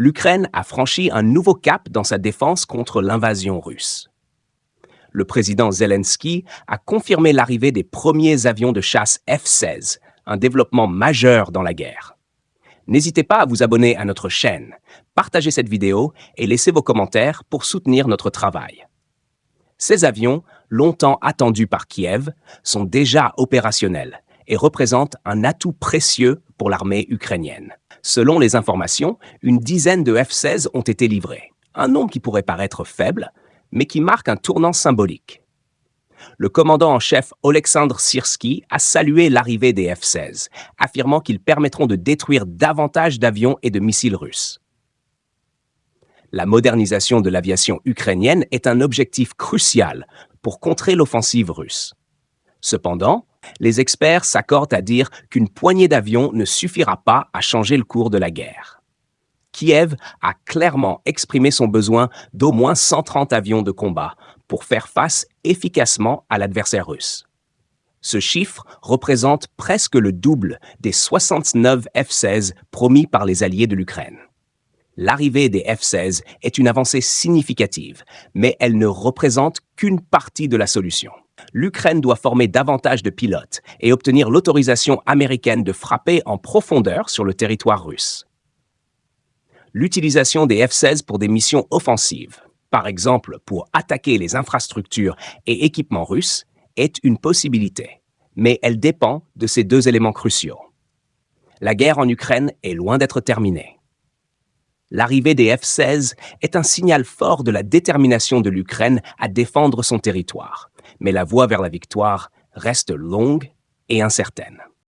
l'Ukraine a franchi un nouveau cap dans sa défense contre l'invasion russe. Le président Zelensky a confirmé l'arrivée des premiers avions de chasse F-16, un développement majeur dans la guerre. N'hésitez pas à vous abonner à notre chaîne, partagez cette vidéo et laissez vos commentaires pour soutenir notre travail. Ces avions, longtemps attendus par Kiev, sont déjà opérationnels et représentent un atout précieux pour l'armée ukrainienne. Selon les informations, une dizaine de F-16 ont été livrés, un nombre qui pourrait paraître faible, mais qui marque un tournant symbolique. Le commandant en chef Oleksandr Syrsky a salué l'arrivée des F-16, affirmant qu'ils permettront de détruire davantage d'avions et de missiles russes. La modernisation de l'aviation ukrainienne est un objectif crucial pour contrer l'offensive russe. Cependant, les experts s'accordent à dire qu'une poignée d'avions ne suffira pas à changer le cours de la guerre. Kiev a clairement exprimé son besoin d'au moins 130 avions de combat pour faire face efficacement à l'adversaire russe. Ce chiffre représente presque le double des 69 F-16 promis par les alliés de l'Ukraine. L'arrivée des F-16 est une avancée significative, mais elle ne représente qu'une partie de la solution. L'Ukraine doit former davantage de pilotes et obtenir l'autorisation américaine de frapper en profondeur sur le territoire russe. L'utilisation des F-16 pour des missions offensives, par exemple pour attaquer les infrastructures et équipements russes, est une possibilité, mais elle dépend de ces deux éléments cruciaux. La guerre en Ukraine est loin d'être terminée. L'arrivée des F-16 est un signal fort de la détermination de l'Ukraine à défendre son territoire, mais la voie vers la victoire reste longue et incertaine.